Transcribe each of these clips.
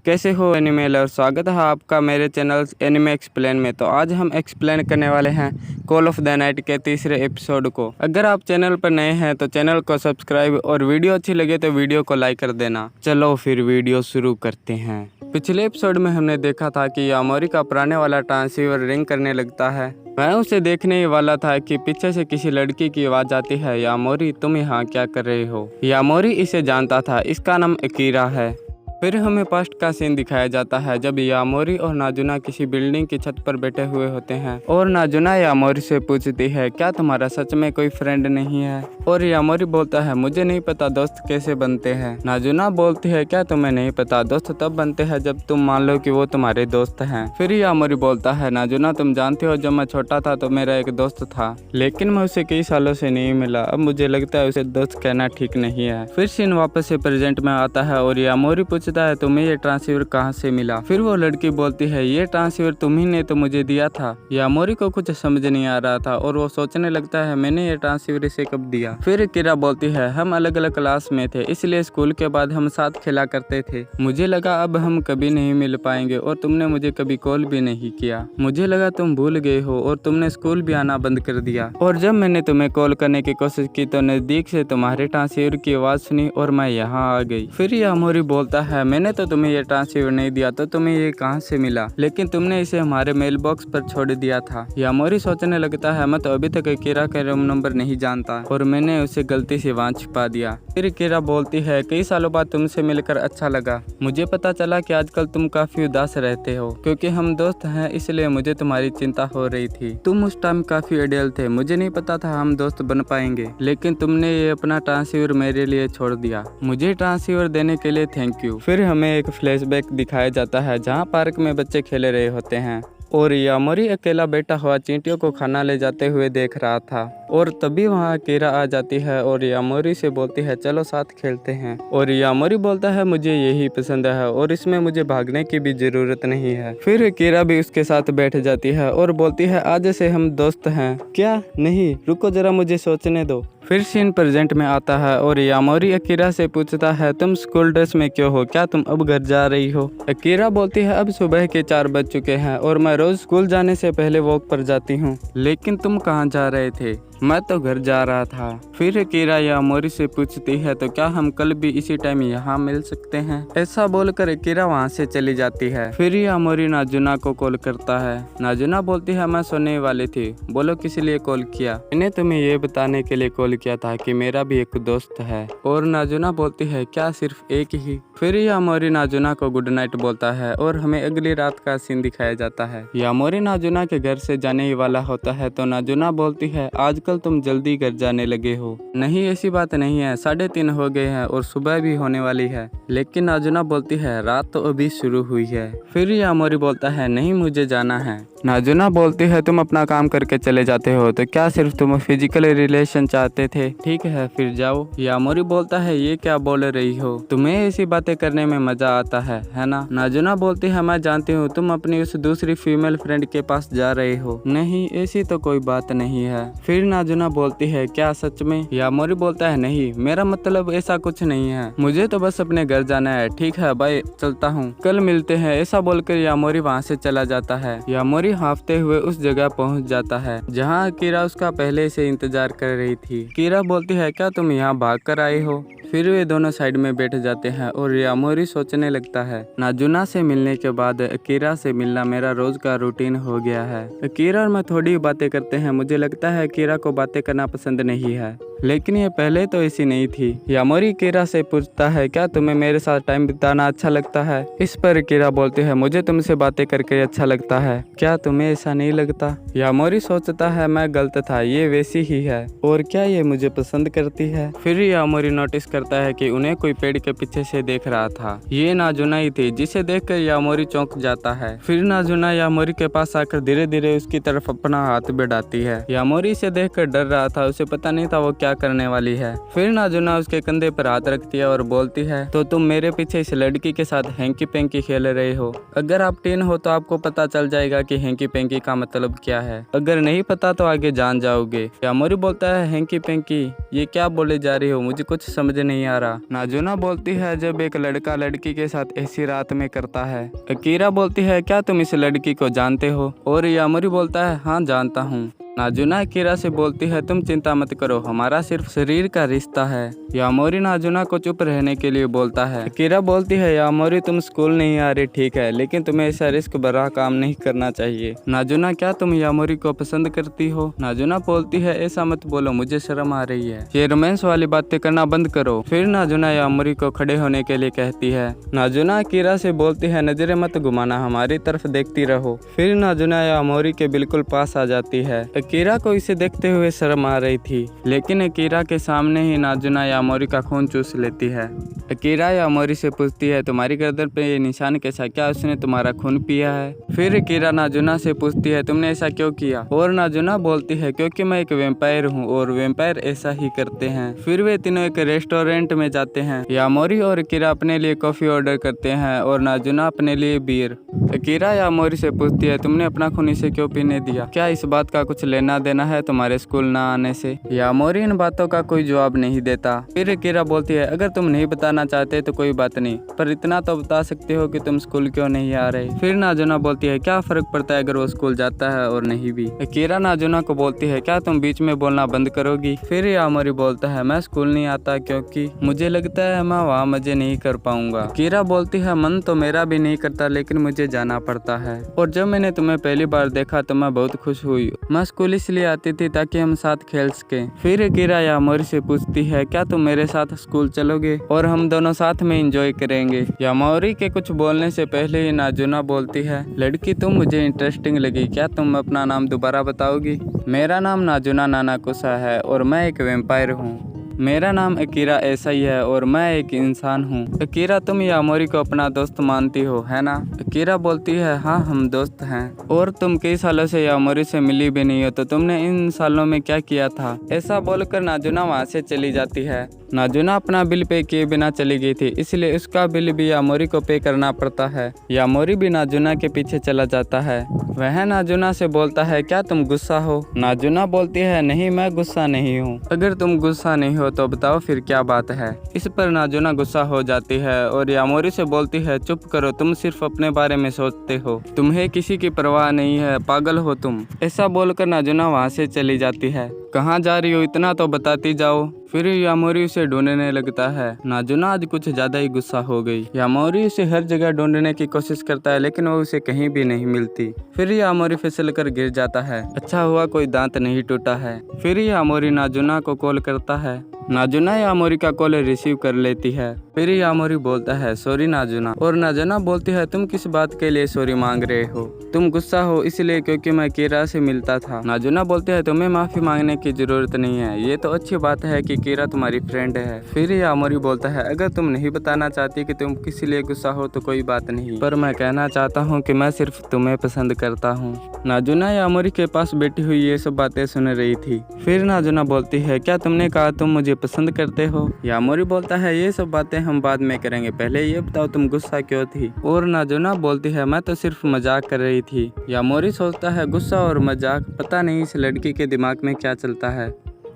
कैसे हो anime lover. स्वागत है आपका मेरे चैनल एनिमे एक्सप्लेन में। तो आज हम एक्सप्लेन करने वाले हैं कॉल ऑफ द नाइट के तीसरे एपिसोड को। अगर आप चैनल पर नए हैं तो चैनल को सब्सक्राइब और वीडियो अच्छी लगे तो वीडियो को लाइक कर देना। चलो फिर वीडियो शुरू करते हैं। पिछले एपिसोड में हमने देखा था कि यामोरी का पुराने वाला ट्रांसीवर रिंग करने लगता है। मैं उसे देखने ही वाला था कि पीछे से किसी लड़की की आवाज आती है, यामोरी तुम यहाँ क्या कर रहे हो। यामोरी इसे जानता था, इसका नाम अकीरा है। फिर हमें पास्ट का सीन दिखाया जाता है जब यामोरी और नाजुना किसी बिल्डिंग की छत पर बैठे हुए होते हैं और नाजुना यामोरी से पूछती है, क्या तुम्हारा सच में कोई फ्रेंड नहीं है। और यामोरी बोलता है, मुझे नहीं पता दोस्त कैसे बनते हैं। नाजुना बोलती है, क्या तुम्हें नहीं पता, दोस्त तब बनते हैं जब तुम मान लो कि वो तुम्हारे दोस्त हैं। फिर यामोरी बोलता है, नाजुना तुम जानते हो जब मैं छोटा था तो मेरा एक दोस्त था, लेकिन मैं उसे कई सालों से नहीं मिला। अब मुझे लगता है उसे दोस्त कहना ठीक नहीं है। फिर सीन वापस से प्रेजेंट में आता है और यामोरी पूछता है, तुम्हें ये ट्रांसीवर कहाँ से मिला। फिर वो लड़की बोलती है, ये ट्रांसीवर तुम्ही ने तो मुझे दिया था। यामोरी को कुछ समझ नहीं आ रहा था और वो सोचने लगता है, मैंने ये ट्रांसीवर इसे कब दिया। फिर किरा बोलती है, हम अलग अलग क्लास में थे इसलिए स्कूल के बाद हम साथ खेला करते थे। मुझे लगा अब हम कभी नहीं मिल पाएंगे और तुमने मुझे कभी कॉल भी नहीं किया। मुझे लगा तुम भूल गए हो और तुमने स्कूल भी आना बंद कर दिया। और जब मैंने तुम्हें कॉल करने की कोशिश की तो नजदीक से तुम्हारे ट्रांसीवर की आवाज सुनी और मैं यहाँ आ गई। फिर यामोरी बोलता है, मैंने तो तुम्हें ये ट्रांसीवर नहीं दिया तो तुम्हें ये कहाँ से मिला, लेकिन तुमने इसे हमारे मेल बॉक्स पर छोड़ दिया था। यामोरी सोचने लगता है, मैं तो अभी तक किरा का रूम नंबर नहीं जानता और मैंने उसे गलती से वहाँ छिपा दिया। फिर किरा बोलती है, कई सालों बाद तुमसे मिलकर अच्छा लगा। मुझे पता चला कि आजकल तुम काफी उदास रहते हो क्योंकि हम दोस्त हैं, इसलिए मुझे तुम्हारी चिंता हो रही थी। तुम उस टाइम काफी आइडियल थे, मुझे नहीं पता था हम दोस्त बन पाएंगे, लेकिन तुमने ये अपना ट्रांसीवर मेरे लिए छोड़ दिया। मुझे ट्रांसीवर देने के लिए थैंक यू। फिर हमें एक फ्लैशबैक दिखाया जाता है जहाँ पार्क में बच्चे खेल रहे होते हैं और यामोरी अकेला बैठा हुआ चींटियों को खाना ले जाते हुए देख रहा था। और तभी वहाँ अकीरा आ जाती है और यामोरी से बोलती है, चलो साथ खेलते हैं। और यामोरी बोलता है, मुझे यही पसंद है और इसमें मुझे भागने की भी जरूरत नहीं है। फिर अकीरा भी उसके साथ बैठ जाती है और बोलती है, आज से हम दोस्त हैं क्या। नहीं रुको जरा मुझे सोचने दो। फिर सीन प्रेजेंट में आता है और यामोरी अकीरा से पूछता है, तुम स्कूल ड्रेस में क्यों हो, क्या तुम अब घर जा रही हो। अकीरा बोलती है, अब सुबह के 4 बज चुके हैं और मैं रोज स्कूल जाने से पहले वॉक पर जाती हूँ। लेकिन तुम कहाँ जा रहे थे। मैं तो घर जा रहा था। फिर अकीरा यामोरी से पूछती है, तो क्या हम कल भी इसी टाइम यहाँ मिल सकते हैं। ऐसा बोलकर अकीरा वहाँ से चली जाती है। फिर यामोरी नाजुना को कॉल करता है। नाजुना बोलती है, मैं सोने वाली थी, बोलो किस लिए कॉल किया। मैंने तुम्हें ये बताने के लिए कॉल किया था कि मेरा भी एक दोस्त है। और नाजुना बोलती है, क्या सिर्फ एक ही। फिर यामोरी नाजुना को गुड नाइट बोलता है और हमें अगली रात का सीन दिखाया जाता है। यामोरी नाजुना के घर से जाने ही वाला होता है तो नाजुना बोलती है, आजकल तुम जल्दी घर जाने लगे हो। नहीं ऐसी बात नहीं है, 3:30 हो गए हैं और सुबह भी होने वाली है। लेकिन नाजुना बोलती है, रात तो अभी शुरू हुई है। फिर यामोरी बोलता है, नहीं मुझे जाना है। नाजुना बोलती है, तुम अपना काम करके चले जाते हो तो क्या सिर्फ तुम फिजिकल रिलेशन चाहते थे। ठीक है फिर जाओ। यामोरी बोलता है, ये क्या बोल रही हो, तुम्हें ऐसी बातें करने में मजा आता है ना। नाजुना बोलती है, मैं जानती हूँ तुम अपनी उस दूसरी फीमेल फ्रेंड के पास जा रहे हो। नहीं ऐसी तो कोई बात नहीं है। फिर नाजुना बोलती है, क्या सच में। यामोरी बोलता है, नहीं मेरा मतलब ऐसा कुछ नहीं है, मुझे तो बस अपने घर जाना है। ठीक है बाय, चलता हूँ, कल मिलते हैं। ऐसा बोलकर यामोरी वहाँ से चला जाता है। यामोरी हाफते हुए उस जगह पहुँच जाता है जहाँ अकीरा उसका पहले से इंतजार कर रही थी। अकीरा बोलती है, क्या तुम यहाँ भाग कर आए हो। फिर वे दोनों साइड में बैठ जाते हैं और यामोरी सोचने लगता है, नाजुना से मिलने के बाद अकीरा से मिलना मेरा रोज का रूटीन हो गया है। अकीरा और मैं थोड़ी बातें करते हैं, मुझे लगता है अकीरा को बातें करना पसंद नहीं है, लेकिन ये पहले तो ऐसी नहीं थी। यामोरी अकीरा से पूछता है, क्या तुम्हें मेरे साथ टाइम बिताना अच्छा लगता है। इस पर अकीरा बोलती है, मुझे तुमसे बातें करके अच्छा लगता है, क्या तुम्हें ऐसा नहीं लगता। यामोरी सोचता है, मैं गलत था, ये वैसी ही है और क्या ये मुझे पसंद करती है। फिर यामोरी नोटिस करता है कि उन्हें कोई पेड़ के पीछे से देख रहा था। ये नाजुना ही थी, जिसे देखकर यामोरी चौंक जाता है। फिर नाजुना यामोरी के पास आकर धीरे धीरे उसकी तरफ अपना हाथ बढ़ाती है। यामोरी इसे देखकर डर रहा था, उसे पता नहीं था वो क्या क्या करने वाली है। फिर नाजुना उसके कंधे पर हाथ रखती है और बोलती है, तो तुम मेरे पीछे इस लड़की के साथ हैंकी पेंकी खेल रहे हो। अगर आप टीन हो तो आपको पता चल जाएगा कि हैंकी पेंकी का मतलब क्या है। अगर नहीं पता तो आगे जान जाओगे। यामोरी बोलता है, हैंकी पेंकी ये क्या बोले जा रही हो, मुझे कुछ समझ नहीं आ रहा। नाजुना बोलती है, जब एक लड़का लड़की के साथ ऐसी रात में करता है। अकीरा बोलती है, क्या तुम इस लड़की को जानते हो? और यामोरी बोलता है, हाँ जानता हूँ। नाजुना अकीरा से बोलती है, तुम चिंता मत करो, हमारा सिर्फ शरीर का रिश्ता है। यामोरी नाजुना को चुप रहने के लिए बोलता है। अकीरा बोलती है, यामोरी तुम स्कूल नहीं आ रही ठीक है, लेकिन तुम्हें ऐसा रिस्क भरा काम नहीं करना चाहिए। नाजुना, क्या तुम यामोरी को पसंद करती हो? नाजुना बोलती है, ऐसा मत बोलो, मुझे शर्म आ रही है, ये रोमांस वाली बातें करना बंद करो। फिर नाजुना यामोरी को खड़े होने के लिए कहती है। नाजुना अकीरा से बोलती है, नजरें मत घुमाना, हमारी तरफ देखती रहो। फिर नाजुना यामोरी के बिल्कुल पास आ जाती है। अकीरा को इसे देखते हुए शर्म आ रही थी, लेकिन अकीरा के सामने ही नाजुना यामोरी का खून चूस लेती है। अकीरा यामोरी से पूछती है, तुम्हारी गर्दन पे ये निशान कैसा, क्या उसने तुम्हारा खून पिया है? फिर अकीरा नाजुना से पूछती है, तुमने ऐसा क्यों किया? और नाजुना बोलती है, क्योंकि मैं एक वैम्पायर हूँ और वैम्पायर ऐसा ही करते हैं। फिर वे तीनों एक रेस्टोरेंट में जाते हैं। यामोरी और अकीरा अपने लिए कॉफी ऑर्डर करते हैं और नाजुना अपने लिए बियर। अकीरा यामोरी से पूछती है, तुमने अपना खून इसे क्यों पीने दिया? क्या इस बात का कुछ लेना देना है तुम्हारे स्कूल ना आने से? यामोरी इन बातों का कोई जवाब नहीं देता। फिर अकीरा बोलती है, अगर तुम नहीं बताना चाहते तो कोई बात नहीं, पर इतना तो बता सकते हो कि तुम स्कूल क्यों नहीं आ रहे। फिर नाजुना बोलती है, क्या फर्क पड़ता है अगर वो स्कूल जाता है और नहीं भी। अकीरा नाजुना को बोलती है, क्या तुम बीच में बोलना बंद करोगी? फिर यामोरी बोलता है, मैं स्कूल नहीं आता क्योंकि मुझे लगता है मैं वहाँ मजे नहीं कर पाऊंगा। अकीरा बोलती है, मन तो मेरा भी नहीं करता, लेकिन मुझे जाना पड़ता है, और जब मैंने तुम्हें पहली बार देखा तो मैं बहुत खुश हुई। मैं स्कूल इसलिए आती थी ताकि हम साथ खेल सके। फिर अकीरा यामोरी से पूछती है, क्या तुम मेरे साथ स्कूल चलोगे और हम दोनों साथ में एंजॉय करेंगे? यामोरी के कुछ बोलने से पहले ही नाजुना बोलती है, लड़की तुम मुझे इंटरेस्टिंग लगी, क्या तुम अपना नाम दोबारा बताओगी? मेरा नाम नाजुना नानाकुसा है और मैं एक वैम्पायर हूँ। मेरा नाम अकीरा ऐसा ही है और मैं एक इंसान हूँ। अकीरा, तुम यामोरी को अपना दोस्त मानती हो, है ना? अकीरा बोलती है, हाँ हम दोस्त हैं। और तुम कई सालों से यामोरी से मिली भी नहीं हो, तो तुमने इन सालों में क्या किया था? ऐसा बोलकर नाजुना वहाँ से चली जाती है। नाजुना अपना बिल पे किए बिना चली गई थी, इसलिए उसका बिल भी यामोरी को पे करना पड़ता है। यामोरी भी नाजुना के पीछे चला जाता है। वह नाजुना से बोलता है, क्या तुम गुस्सा हो? नाजुना बोलती है, नहीं मैं गुस्सा नहीं हूँ। अगर तुम गुस्सा नहीं हो तो बताओ फिर क्या बात है? इस पर नाजुना गुस्सा हो जाती है और यामोरी से बोलती है, चुप करो, तुम सिर्फ अपने बारे में सोचते हो, तुम्हें किसी की परवाह नहीं है, पागल हो तुम। ऐसा बोलकर नाजुना वहाँ से चली जाती है। कहाँ जा रही हो, इतना तो बताती जाओ। फिर यामोरी उसे ढूंढने लगता है। नाजुना आज कुछ ज्यादा ही गुस्सा हो गई। यामोरी उसे हर जगह ढूंढने की कोशिश करता है, लेकिन वो उसे कहीं भी नहीं मिलती। फिर यामोरी फिसल कर गिर जाता है। अच्छा हुआ कोई दांत नहीं टूटा है। फिर यामोरी नाजुना को कॉल करता है। नाजुना यामोरी का कॉल रिसीव कर लेती है। फिर यामोरी बोलता है, सॉरी नाजुना। और नाजुना बोलती है, तुम किस बात के लिए सॉरी मांग रहे हो? तुम गुस्सा हो इसलिए क्योंकि मैं कीरा से मिलता था। नाजुना बोलते है, तुम्हें माफी मांगने की जरूरत नहीं है, ये तो अच्छी बात है कि कीरा तुम्हारी फ्रेंड है। फिर यामोरी बोलता है, अगर तुम नहीं बताना चाहती कि तुम किस लिए गुस्सा हो तो कोई बात नहीं, पर मैं कहना चाहता हूँ कि मैं सिर्फ तुम्हें पसंद करता हूँ। नाजुना यामोरी के पास बैठी हुई ये सब बातें सुन रही थी। फिर नाजुना बोलती है, क्या तुमने कहा तुम मुझे पसंद करते हो? यामोरी बोलता है, ये सब बातें हम बाद में करेंगे, पहले ये बताओ तुम गुस्सा क्यों थी? और नाजुना बोलती है, मैं तो सिर्फ मजाक कर रही थी। यामोरी सोचता है, गुस्सा और मजाक, पता नहीं इस लड़की के दिमाग में क्या चलता है।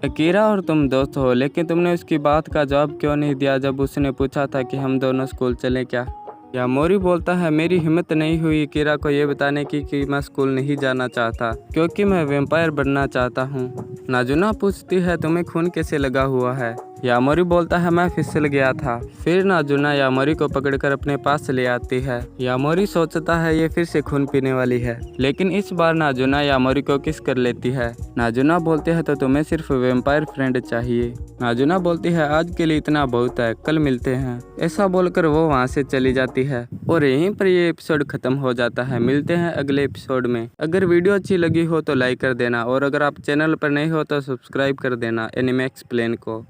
अकीरा और तुम दोस्त हो, लेकिन तुमने उसकी बात का जवाब क्यों नहीं दिया जब उसने पूछा था कि हम दोनों स्कूल चले क्या? यामोरी बोलता है, मेरी हिम्मत नहीं हुई कीरा को ये बताने की कि मैं स्कूल नहीं जाना चाहता, क्योंकि मैं वैम्पायर बनना चाहता हूँ। नाजुना पूछती है, तुम्हें खून कैसे लगा हुआ है? यामोरी बोलता है, मैं फिसल गया था। फिर नाजुना यामोरी को पकड़कर अपने पास ले आती है। यामोरी सोचता है ये फिर से खून पीने वाली है, लेकिन इस बार नाजुना यामोरी को किस कर लेती है। नाजुना बोलते हैं, तो तुम्हें सिर्फ वैम्पायर फ्रेंड चाहिए। नाजुना बोलती है, आज के लिए इतना बहुत है, कल मिलते हैं। ऐसा बोलकर वो वहाँ से चली जाती है और यहीं पर ये एपिसोड खत्म हो जाता है। मिलते हैं अगले एपिसोड में। अगर वीडियो अच्छी लगी हो तो लाइक कर देना, और अगर आप चैनल पर नए हो तो सब्सक्राइब कर देना एनिमे एक्सप्लेन को।